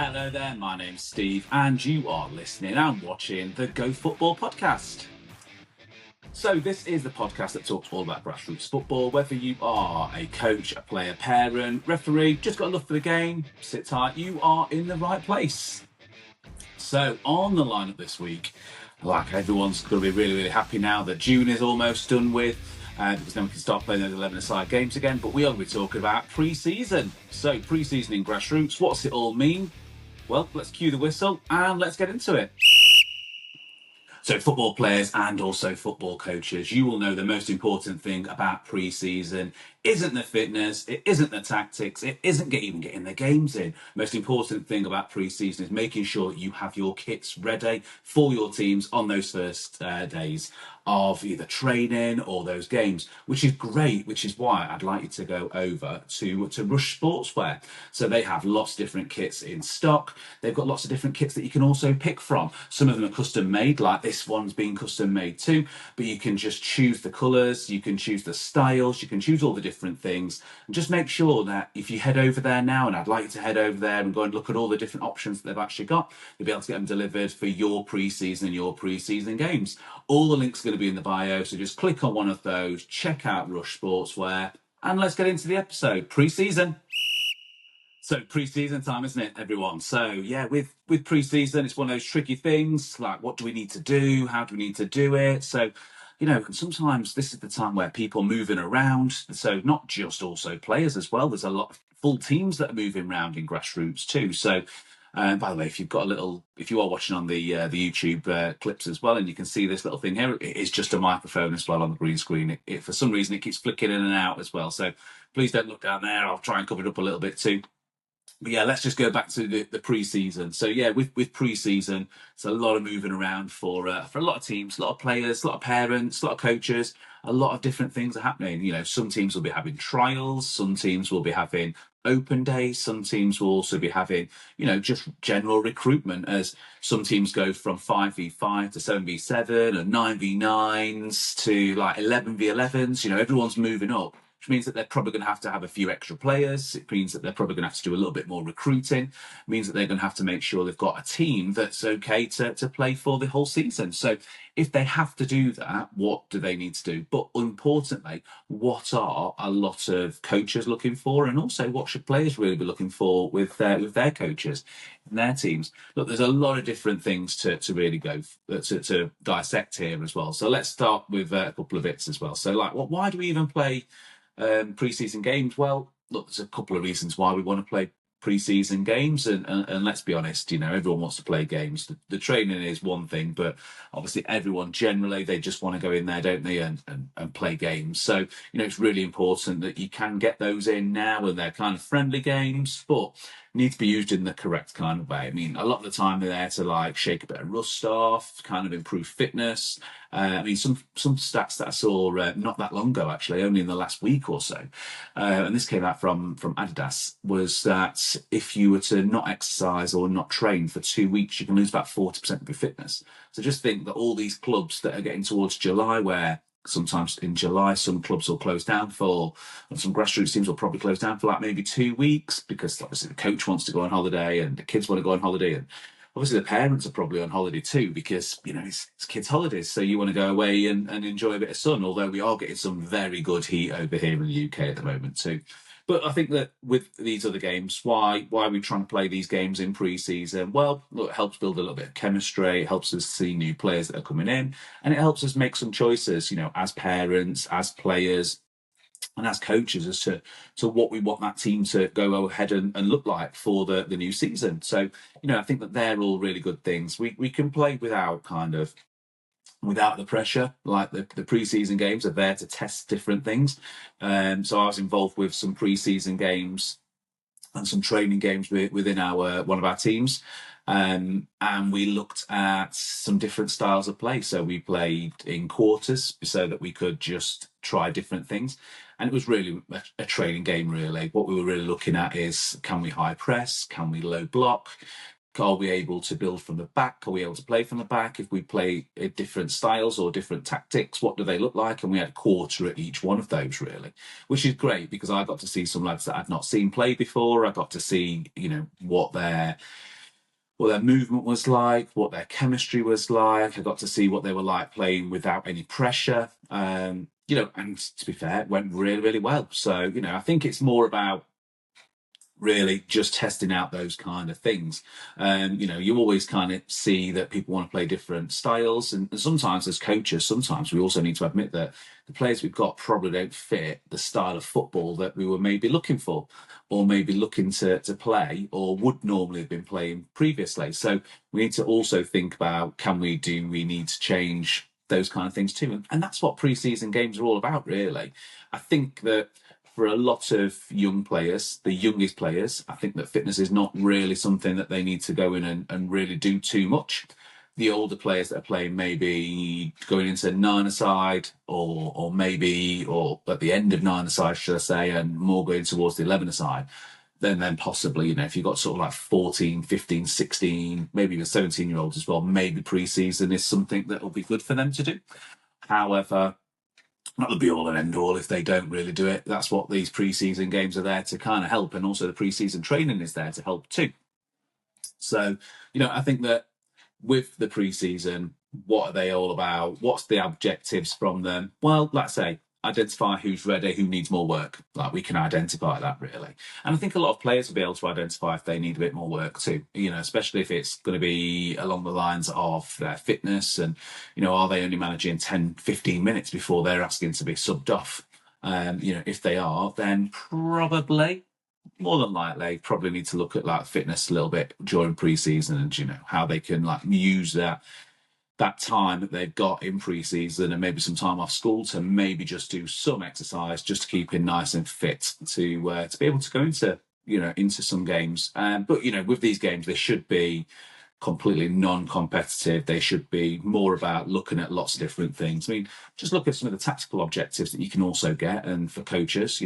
Hello there, my name's Steve, and you are listening and watching the Go Football podcast. So, this is the podcast that talks all about grassroots football. Whether you are a coach, a player, parent, referee, just got a love for the game, sit tight, you are in the right place. So, on the lineup this week, like everyone's going to be really, really happy now that June is almost done with. Because then we can start playing those 11-a-side games again. But we are going to be talking about pre-season. So, pre-season in grassroots, what's it all mean? Well, let's cue the whistle and let's get into it. So football players and also football coaches, you will know the most important thing about pre-season isn't the fitness, it isn't the tactics, it isn't even getting the games in. Most important thing about pre-season is making sure you have your kits ready for your teams on those first days of either training or those games, which is great, which is why I'd like you to go over to Rush Sportswear. So they have lots of different kits in stock. They've got lots of different kits that you can also pick from. Some of them are custom made, like this one's been custom made too, but you can just choose the colours, you can choose the styles, you can choose all the different things. And just make sure that if you head over there now, and I'd like you to head over there and go and look at all the different options that they've actually got, you'll be able to get them delivered for your pre-season and your pre-season games. All the links are going to be in the bio, so just click on one of those, check out Rush Sportswear, and let's get into the episode. Pre-season. So pre-season time, isn't it, everyone? So yeah, with pre-season, it's one of those tricky things, like what do we need to do? How do we need to do it? So, sometimes this is the time where people are moving around. So not just also players as well. There's a lot of full teams that are moving around in grassroots too. So by the way, if you are watching on the YouTube clips as well, and you can see this little thing here, it is just a microphone as well on the green screen. It for some reason, it keeps flicking in and out as well. So please don't look down there. I'll try and cover it up a little bit too. But yeah, let's just go back to the pre-season. So yeah, with pre-season, it's a lot of moving around for a lot of teams, a lot of players, a lot of parents, a lot of coaches. A lot of different things are happening. Some teams will be having trials, some teams will be having open days, some teams will also be having, just general recruitment, as some teams go from 5v5 to 7v7 and 9v9s to like 11v11s. Everyone's moving up, which means that they're probably going to have a few extra players. It means that they're probably going to have to do a little bit more recruiting. It means that they're going to have to make sure they've got a team that's okay to play for the whole season. So if they have to do that, what do they need to do? But importantly, what are a lot of coaches looking for? And also, what should players really be looking for with their coaches and their teams? Look, there's a lot of different things to really go to dissect here as well. So let's start with a couple of bits as well. So why do we even play pre-season games? Well, look, there's a couple of reasons why we want to play pre-season games, and let's be honest, everyone wants to play games. The training is one thing, but obviously everyone generally, they just want to go in there, don't they, and play games. So it's really important that you can get those in now, and they're kind of friendly games, but need to be used in the correct kind of way. I mean, a lot of the time they're there to shake a bit of rust off, kind of improve fitness. Some stats that I saw not that long ago, actually, only in the last week or so, and this came out from Adidas, was that if you were to not exercise or not train for 2 weeks, you can lose about 40% of your fitness. So just think that all these clubs that are getting towards July, where sometimes in July, some clubs will close down and some grassroots teams will probably close down for maybe 2 weeks, because obviously the coach wants to go on holiday and the kids want to go on holiday, and obviously the parents are probably on holiday too, because it's kids' holidays, so you want to go away and enjoy a bit of sun, although we are getting some very good heat over here in the UK at the moment too. But I think that with these other games, why are we trying to play these games in pre-season? Well, look, it helps build a little bit of chemistry. It helps us see new players that are coming in, and it helps us make some choices, as parents, as players, and as coaches, as to what we want that team to go ahead and look like for the new season. So, I think that they're all really good things. We can play without the pressure. Like the pre-season games are there to test different things. So I was involved with some pre-season games and some training games within one of our teams. And we looked at some different styles of play. So we played in quarters so that we could just try different things. And it was really a training game, really. What we were really looking at is, can we high press? Can we low block? Are we able to build from the back? Are we able to play from the back? If we play different styles or different tactics, what do they look like? And we had a quarter at each one of those, really, which is great because I got to see some lads that I'd not seen play before. I got to see, what their movement was like, what their chemistry was like. I got to see what they were like playing without any pressure. And to be fair, it went really, really well. So, I think it's more about really just testing out those kind of things. You always kind of see that people want to play different styles. And sometimes as coaches, sometimes we also need to admit that the players we've got probably don't fit the style of football that we were maybe looking for or maybe looking to play or would normally have been playing previously. So we need to also think about, do we need to change those kind of things too? And that's what pre-season games are all about, really. I think that for a lot of young players, the youngest players, I think that fitness is not really something that they need to go in and really do too much. The older players that are playing maybe going into nine-a-side or at the end of nine-a-side, should I say, and more going towards the 11-a-side, then possibly, if you've got sort of like 14, 15, 16, maybe even 17-year-olds as well, maybe pre-season is something that will be good for them to do. However, not the be all and end all if they don't really do it. That's what these pre-season games are there to kind of help. And also the pre-season training is there to help too. So, I think that with the pre-season, what are they all about? What's the objectives from them? Well, let's say identify who's ready, who needs more work. Like we can identify that really. And I think a lot of players will be able to identify if they need a bit more work too, especially if it's going to be along the lines of their fitness and, are they only managing 10, 15 minutes before they're asking to be subbed off? If they are, then probably more than likely probably need to look at like fitness a little bit during pre-season and, how they can like use that time that they've got in pre-season and maybe some time off school to maybe just do some exercise just to keep in nice and fit to be able to go into some games. But with these games, they should be completely non-competitive. They should be more about looking at lots of different things. I mean, just look at some of the tactical objectives that you can also get. And for coaches,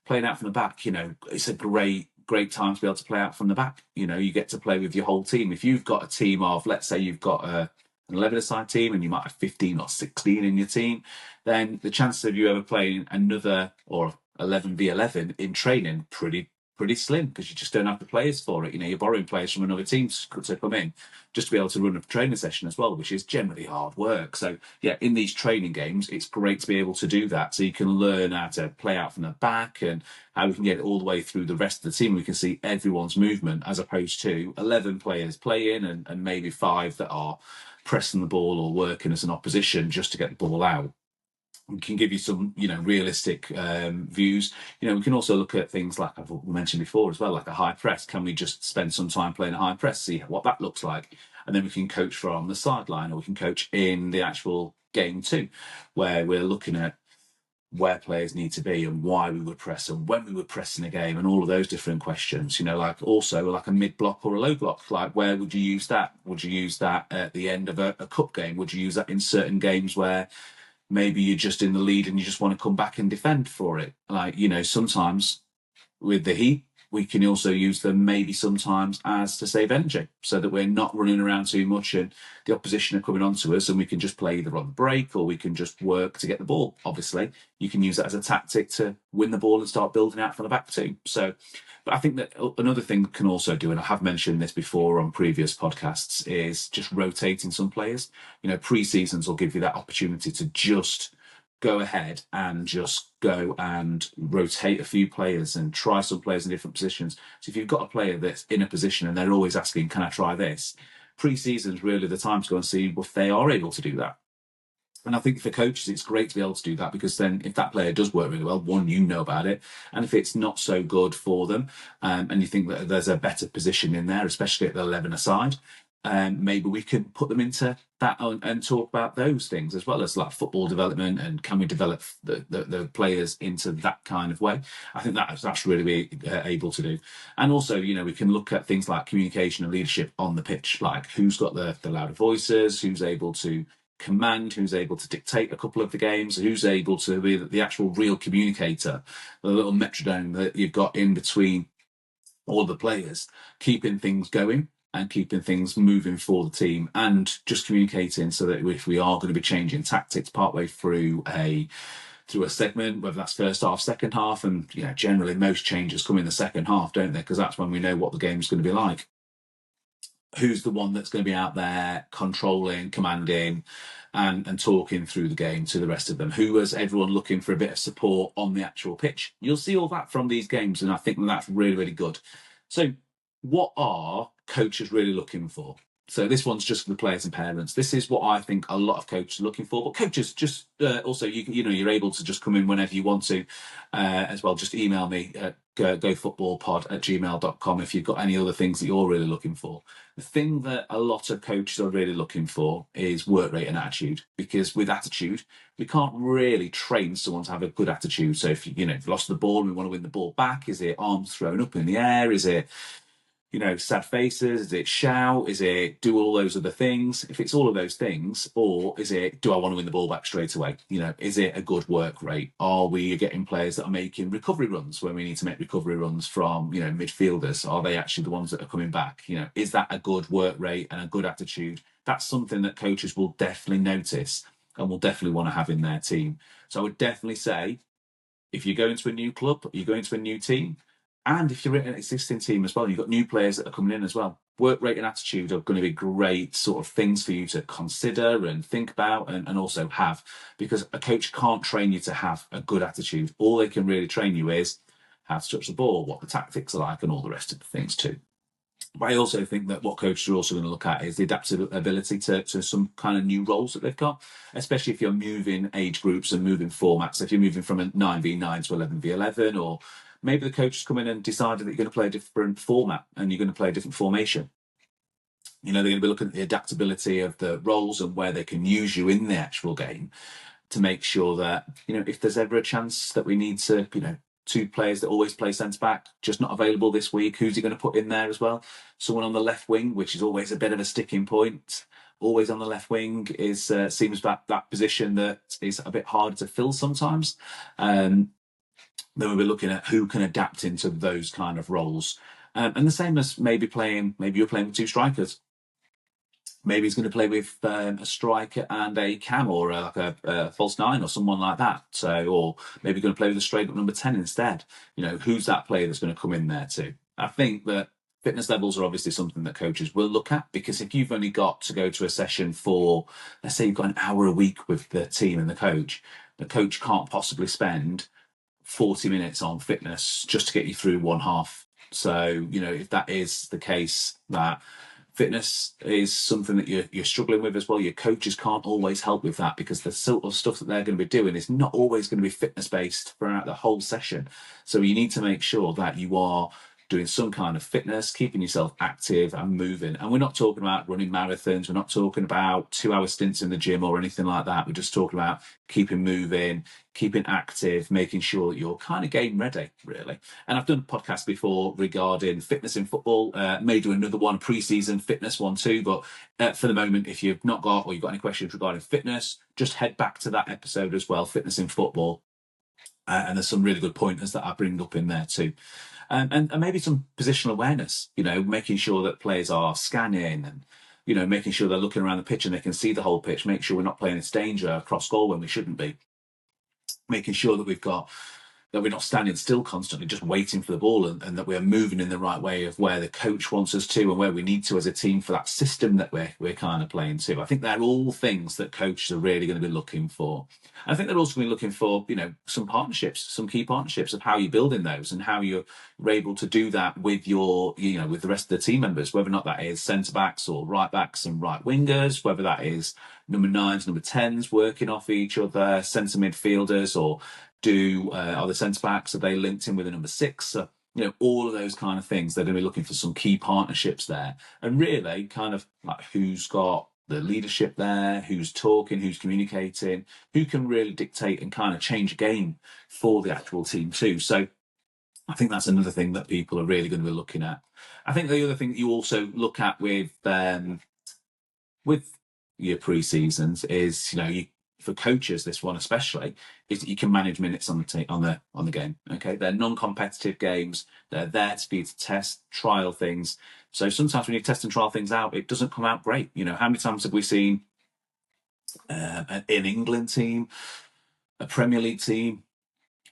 playing out from the back, it's a great time to be able to play out from the back. You get to play with your whole team. If you've got a team of, let's say you've got an 11-a-side team and you might have 15 or 16 in your team, then the chances of you ever playing another or 11v11 in training pretty slim because you just don't have the players for it. You're borrowing players from another team to come in just to be able to run a training session as well, which is generally hard work. So yeah, in these training games, it's great to be able to do that. So you can learn how to play out from the back and how we can get it all the way through the rest of the team. We can see everyone's movement as opposed to 11 players playing and maybe 5 that are pressing the ball or working as an opposition just to get the ball out. We can give you some, realistic views. We can also look at things like I've mentioned before as well, like a high press. Can we just spend some time playing a high press, see what that looks like? And then we can coach from the sideline or we can coach in the actual game too, where we're looking at where players need to be and why we would press and when we would press in a game and all of those different questions, like also like a mid block or a low block, like where would you use that? Would you use that at the end of a cup game? Would you use that in certain games where maybe you're just in the lead and you just want to come back and defend for it? Like, sometimes with the Heat, we can also use them maybe sometimes as to save energy so that we're not running around too much and the opposition are coming onto us and we can just play either on the break or we can just work to get the ball. Obviously, you can use that as a tactic to win the ball and start building out from the back too. So, but I think that another thing we can also do, and I have mentioned this before on previous podcasts, is just rotating some players. Pre-seasons will give you that opportunity to just go ahead and just go and rotate a few players and try some players in different positions. So if you've got a player that's in a position and they're always asking, can I try this? Pre-season is really the time to go and see if they are able to do that. And I think for coaches, it's great to be able to do that because then if that player does work really well, one, you know about it. And if it's not so good for them and you think that there's a better position in there, especially at the 11-a-side, maybe we can put them into that and talk about those things as well as like football development and can we develop the players into that kind of way. I think that's really able to do. And also, we can look at things like communication and leadership on the pitch, like who's got the louder voices, who's able to command, who's able to dictate a couple of the games, who's able to be the actual real communicator, the little metronome that you've got in between all the players, keeping things going. and keeping things moving for the team, and just communicating so that if we are going to be changing tactics partway through a segment, whether that's first half, second half, and generally most changes come in the second half, don't they? Because that's when we know what the game's going to be like. Who's the one that's going to be out there controlling, commanding, and talking through the game to the rest of them? Who is everyone looking for a bit of support on the actual pitch? You'll see all that from these games, and I think that's really, really good. So what are coaches really looking for? So this one's just for the players and parents. This is what I think a lot of coaches are looking for. But coaches, just also, you're able to just come in whenever you want to as well. Just email me at gofootballpod@gmail.com if you've got any other things that you're really looking for. The thing that a lot of coaches are really looking for is work rate and attitude, because with attitude, we can't really train someone to have a good attitude. So if you've lost the ball and we want to win the ball back, is it arms thrown up in the air? Is it sad faces? Is it shout? Is it do all those other things? If it's all of those things, or is it, do I want to win the ball back straight away? Is it a good work rate? Are we getting players that are making recovery runs when we need to make recovery runs from, midfielders? Are they actually the ones that are coming back? Is that a good work rate and a good attitude? That's something that coaches will definitely notice and will definitely want to have in their team. So I would definitely say, if you're going to a new club, you're going to a new team, and if you're in an existing team as well, you've got new players that are coming in as well, work rate and attitude are going to be great sort of things for you to consider and think about and also have, because a coach can't train you to have a good attitude. All they can really train you is how to touch the ball, what the tactics are like, and all the rest of the things too. But I also think that what coaches are also going to look at is the adaptability to some kind of new roles that they've got, especially if you're moving age groups and moving formats. If you're moving from a 9v9 to 11v11, or maybe the coach has come in and decided that you're going to play a different format and you're going to play a different formation. They're going to be looking at the adaptability of the roles and where they can use you in the actual game to make sure that, if there's ever a chance that we need to, two players that always play centre-back, just not available this week, who's he going to put in there as well? Someone on the left wing, which is always a bit of a sticking point. Always on the left wing seems that position that is a bit harder to fill sometimes. Then we'll be looking at who can adapt into those kind of roles. And the same as maybe you're playing with two strikers. Maybe he's going to play with a striker and a cam, or a false nine or someone like that. So, or maybe going to play with a straight up number 10 instead. Who's that player that's going to come in there too? I think that fitness levels are obviously something that coaches will look at, because if you've only got to go to a session for, let's say you've got an hour a week with the team and the coach can't possibly spend 40 minutes on fitness just to get you through one half. So, if that is the case, that fitness is something that you're struggling with as well, your coaches can't always help with that, because the sort of stuff that they're going to be doing is not always going to be fitness based throughout the whole session. So you need to make sure that you are doing some kind of fitness, keeping yourself active and moving. And we're not talking about running marathons. We're not talking about 2-hour stints in the gym or anything like that. We're just talking about keeping moving, keeping active, making sure that you're kind of game ready, really. And I've done a podcast before regarding fitness in football. May do another one, pre-season fitness one too. But for the moment, if you've not got, or you've got any questions regarding fitness, just head back to that episode as well, fitness in football. And there's some really good pointers that I bring up in there too. And maybe some positional awareness, making sure that players are scanning and, making sure they're looking around the pitch and they can see the whole pitch, make sure we're not playing a danger across goal when we shouldn't be, making sure that we're not standing still constantly, just waiting for the ball, and that we're moving in the right way of where the coach wants us to and where we need to as a team for that system that we're kind of playing to. I think they're all things that coaches are really going to be looking for. And I think they're also going to be looking for, some partnerships, some key partnerships of how you're building those and how you're able to do that with your, with the rest of the team members, whether or not that is centre backs or right backs and right wingers, whether that is number 9s, number 10s working off each other, centre midfielders, or are the centre backs, are they linked in with a number 6? All of those kind of things. They're going to be looking for some key partnerships there, and really kind of like who's got the leadership there, who's talking, who's communicating, who can really dictate and kind of change a game for the actual team too. So I think that's another thing that people are really going to be looking at. I think the other thing that you also look at with your pre-seasons is, for coaches, this one especially, is that you can manage minutes on the game. Okay, they're non-competitive games. They're there to be to test, trial things. So sometimes when you test and trial things out, it doesn't come out great. How many times have we seen an England team, a Premier League team,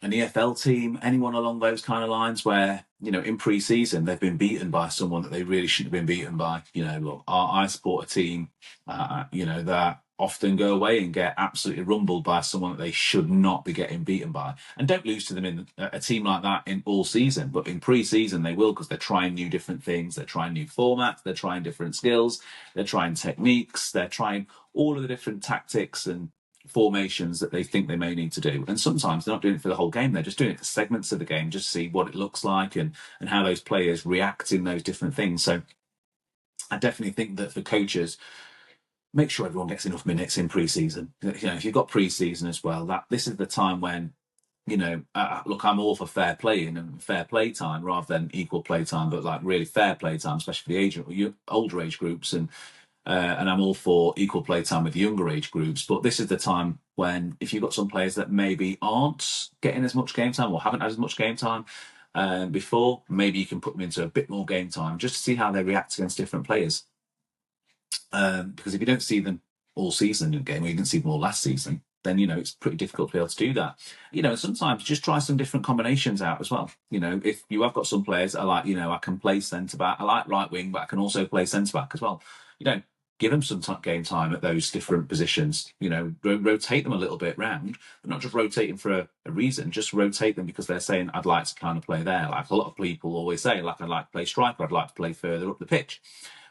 an EFL team, anyone along those kind of lines where, in pre-season, they've been beaten by someone that they really shouldn't have been beaten by. Look, I support a team, that often go away and get absolutely rumbled by someone that they should not be getting beaten by. And don't lose to them in a team like that in all season, but in pre-season they will, because they're trying new different things, they're trying new formats, they're trying different skills, they're trying techniques, they're trying all of the different tactics and formations that they think they may need to do. And sometimes they're not doing it for the whole game, they're just doing it for segments of the game, just to see what it looks like and how those players react in those different things. So I definitely think that for coaches, make sure everyone gets enough minutes in pre-season. If you've got pre-season as well, that this is the time when, look, I'm all for fair play and fair play time rather than equal play time, but like really fair play time, especially for the older age groups, and I'm all for equal play time with the younger age groups. But this is the time when, if you've got some players that maybe aren't getting as much game time or haven't had as much game time before, maybe you can put them into a bit more game time just to see how they react against different players. Because if you don't see them all season in a game, or you didn't see them all last season, then it's pretty difficult to be able to do that. Sometimes just try some different combinations out as well. If you have got some players that are like, I can play centre back, I like right wing, but I can also play centre back as well. Give them some game time at those different positions. Rotate them a little bit round, but not just rotating for a reason. Just rotate them because they're saying, I'd like to kind of play there. Like a lot of people always say, like, I'd like to play striker, I'd like to play further up the pitch,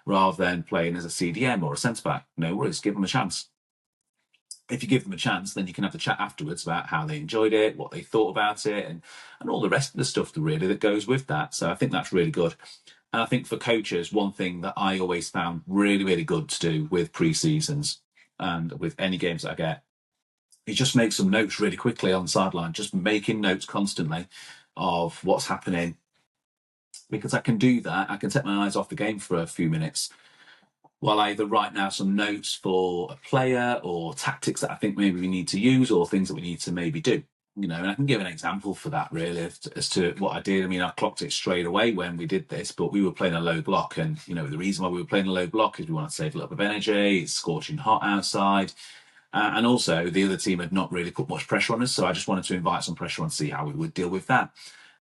rather than playing as a CDM or a centre back. No worries, give them a chance. If you give them a chance, then you can have the chat afterwards about how they enjoyed it, what they thought about it, and all the rest of the stuff really that goes with that. So I think that's really good. And I think for coaches, one thing that I always found really, really good to do with pre-seasons and with any games that I get is just make some notes really quickly on the sideline, just making notes constantly of what's happening. Because I can do that, I can take my eyes off the game for a few minutes while I either write now some notes for a player or tactics that I think maybe we need to use or things that we need to maybe do. And I can give an example for that really as to what I did. I mean, I clocked it straight away when we did this, but we were playing a low block. And, the reason why we were playing a low block is we wanted to save a little bit of energy. It's scorching hot outside. And also the other team had not really put much pressure on us. So I just wanted to invite some pressure on to see how we would deal with that.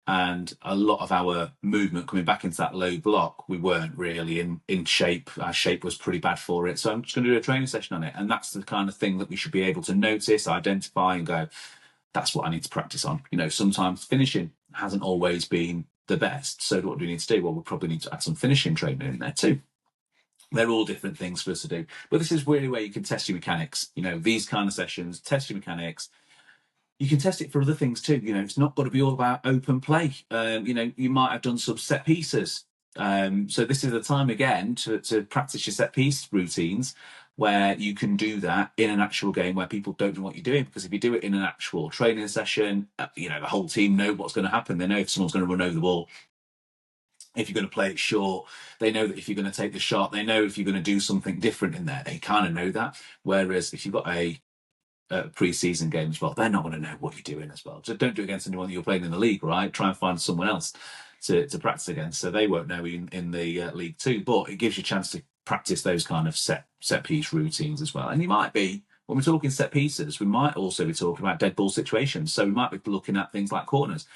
And a lot of our movement coming back into that low block, we weren't really in shape. Our shape was pretty bad for it. So I'm just going to do a training session on it. And that's the kind of thing that we should be able to notice, identify and go, that's what I need to practice on. Sometimes finishing hasn't always been the best. So what do we need to do? Well, we'll probably need to add some finishing training in there too. They're all different things for us to do. But this is really where you can test your mechanics. These kind of sessions, test your mechanics. You can test it for other things too. It's not got to be all about open play. You might have done some set pieces. So this is the time again to practice your set piece routines where you can do that in an actual game where people don't know what you're doing. Because if you do it in an actual training session, the whole team know what's going to happen. They know if someone's going to run over the ball. If you're going to play it short, they know that if you're going to take the shot, they know if you're going to do something different in there. They kind of know that. Whereas if you've got a pre-season game as well, they're not going to know what you're doing as well. So don't do it against anyone that you're playing in the league, right? Try and find someone else to practice against, so they won't know in the league too. But it gives you a chance to practice those kind of set piece routines as well. And you might be, when we're talking set pieces, we might also be talking about dead ball situations. So we might be looking at things like corners.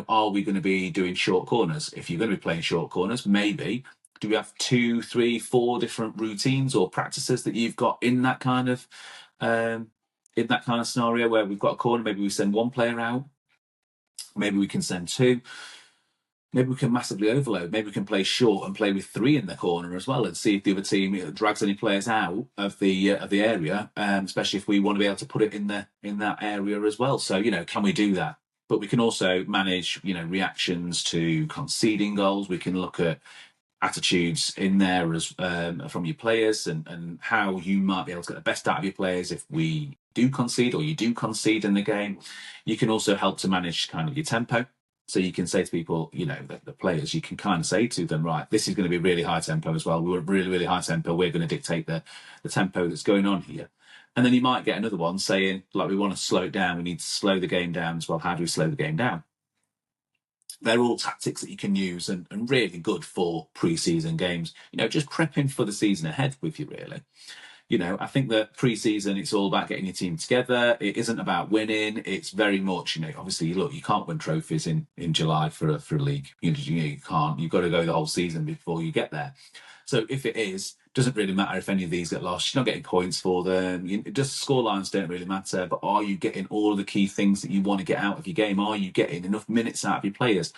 Are we going to be doing short corners? If you're going to be playing short corners, maybe do we have 2, 3, 4 different routines or practices that you've got in that kind of scenario where we've got a corner? Maybe we send one player out, maybe we can send 2, maybe we can massively overload, maybe we can play short and play with 3 in the corner as well and see if the other team drags any players out of the area, especially if we want to be able to put it in that area as well. So can we do that? But we can also manage reactions to conceding goals. We can look at attitudes in there as from your players and how you might be able to get the best out of your players if we do concede or you do concede in the game. You can also help to manage kind of your tempo. So you can say to people, the players, you can kind of say to them, right, this is going to be really high tempo as well. We want really, really high tempo. We're going to dictate the tempo that's going on here. And then you might get another one saying, like, we want to slow it down. We need to slow the game down as well. How do we slow the game down? they're all tactics that you can use and really good for pre-season games. Just prepping for the season ahead with you, really. I think that pre-season, it's all about getting your team together. It isn't about winning. It's very much, obviously, look, you can't win trophies in July for a league. You can't. You've got to go the whole season before you get there. So if it is, doesn't really matter if any of these get lost. You're not getting points for them. Just score lines don't really matter. But are you getting all of the key things that you want to get out of your game? Are you getting enough minutes out of your players?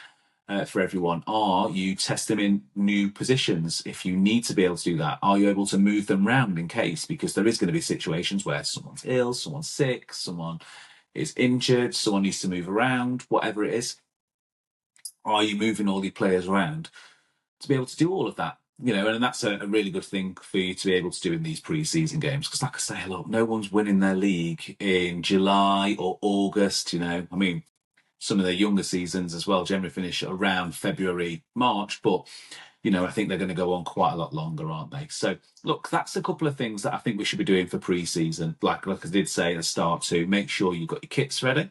For everyone? Are you test them in new positions if you need to be able to do that? Are you able to move them around in case? Because there is going to be situations where someone's ill, someone's sick, someone is injured, someone needs to move around, whatever it is. Are you moving all your players around to be able to do all of that? And that's a really good thing for you to be able to do in these pre-season games. Because like I say, look, no one's winning their league in July or August, I mean, some of their younger seasons as well generally finish around February, March, but I think they're going to go on quite a lot longer, aren't they? So look, that's a couple of things that I think we should be doing for pre-season. Like I did say at the start, to make sure you've got your kits ready,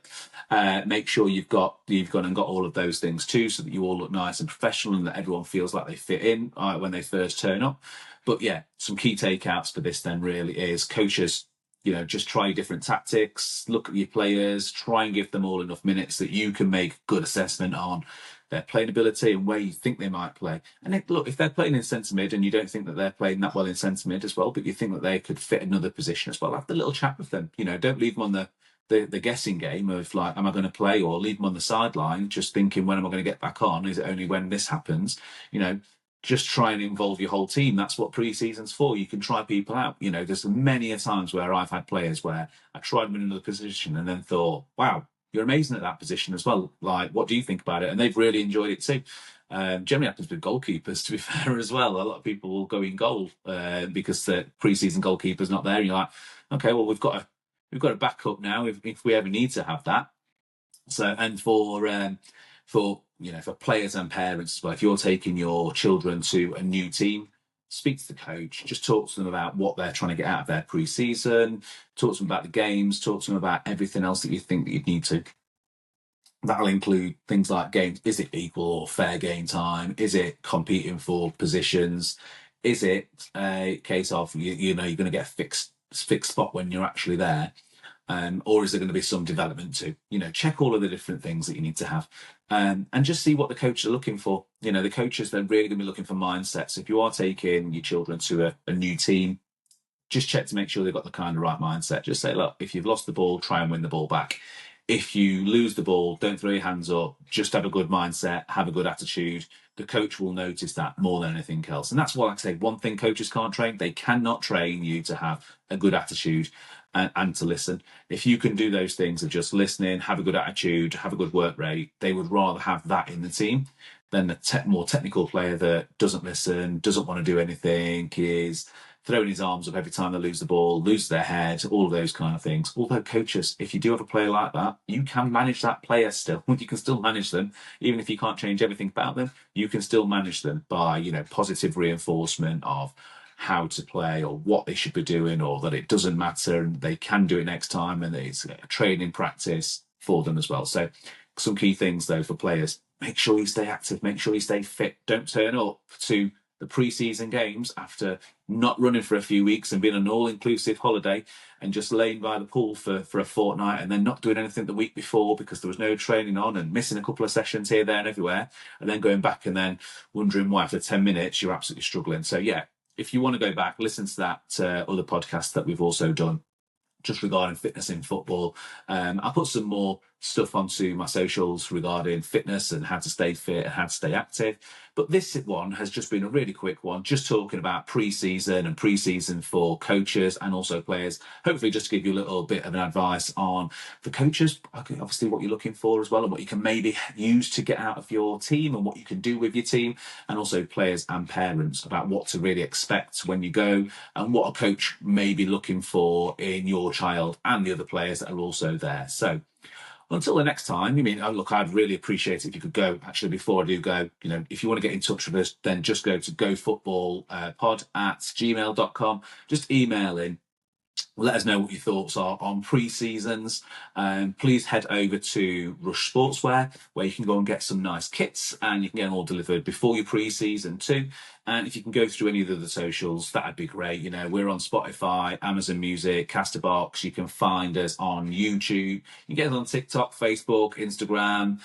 make sure you've gone and got all of those things too, so that you all look nice and professional and that everyone feels like they fit in when they first turn up. But yeah, some key takeouts for this then really is coaches, just try different tactics, look at your players, try and give them all enough minutes that you can make good assessment on their playing ability and where you think they might play. And look, if they're playing in centre mid and you don't think that they're playing that well in centre mid as well, but you think that they could fit another position as well, have the little chat with them. Don't leave them on the guessing game of like, am I going to play, or leave them on the sideline just thinking, when am I going to get back on? Is it only when this happens? Just try and involve your whole team. That's what pre-season's for. You can try people out. There's many a times where I've had players where I tried them in another position and then thought, wow, you're amazing at that position as well. Like, what do you think about it? And they've really enjoyed it too. Generally happens with goalkeepers, to be fair, as well. A lot of people will go in goal because the pre-season goalkeeper's not there. And you're like, okay, well, we've got a backup now if we ever need to have that. So, and for players and parents as well, if you're taking your children to a new team, speak to the coach, just talk to them about what they're trying to get out of their pre-season, talk to them about the games, talk to them about everything else that you think that you'd need to. That'll include things like games. Is it equal or fair game time? Is it competing for positions? Is it a case of, you're going to get a fixed spot when you're actually there? Or is there going to be some development too? Check all of the different things that you need to have, and just see what the coaches are looking for. The coaches, they're really going to be looking for mindsets. If you are taking your children to a new team, just check to make sure they've got the kind of right mindset. Just say, look, if you've lost the ball, try and win the ball back. If you lose the ball, don't throw your hands up. Just have a good mindset, have a good attitude. The coach will notice that more than anything else. And that's why, like I say, one thing coaches can't train. They cannot train you to have a good attitude and to listen. If you can do those things of just listening, have a good attitude, have a good work rate, they would rather have that in the team than the more technical player that doesn't listen, doesn't want to do anything, is throwing his arms up every time they lose the ball, lose their head, all of those kind of things. Although coaches, if you do have a player like that, you can manage that player still. You can still manage them, even if you can't change everything about them. You can still manage them by, positive reinforcement of how to play or what they should be doing, or that it doesn't matter and they can do it next time, and it's a training practice for them as well. So some key things though for players: make sure you stay active, make sure you stay fit. Don't turn up to the pre-season games after not running for a few weeks and being an all-inclusive holiday and just laying by the pool for a fortnight and then not doing anything the week before because there was no training on, and missing a couple of sessions here, there and everywhere, and then going back and then wondering why after 10 minutes you're absolutely struggling. So yeah, if you want to go back, listen to that other podcast that we've also done just regarding fitness in football. I put some more stuff onto my socials regarding fitness and how to stay fit and how to stay active. But this one has just been a really quick one, just talking about pre-season and pre-season for coaches and also players. Hopefully just to give you a little bit of an advice on the coaches, obviously what you're looking for as well, and what you can maybe use to get out of your team and what you can do with your team, and also players and parents about what to really expect when you go and what a coach may be looking for in your child and the other players that are also there. So until the next time, look, I'd really appreciate it if you could go. Actually, before I do go, if you want to get in touch with us, then just go to gofootballpod@gmail.com. Just email in Let us know what your thoughts are on pre-seasons. Please head over to Rush Sportswear, where you can go and get some nice kits, and you can get them all delivered before your pre-season too. And if you can go through any of the other socials, that'd be great. You know, we're on Spotify, Amazon Music, Casterbox. You can find us on YouTube. You can get us on TikTok, Facebook, Instagram,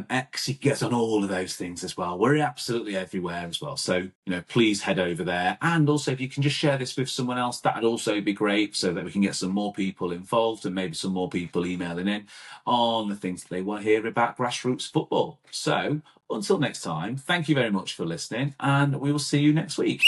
X. You can get us on all of those things as well. We're absolutely everywhere as well. So, please head over there. And also, if you can just share this with someone else, that'd also be great, so that we can get some more people involved and maybe some more people emailing in on the things that they want to hear about grassroots football. So until next time, thank you very much for listening, and we will see you next week.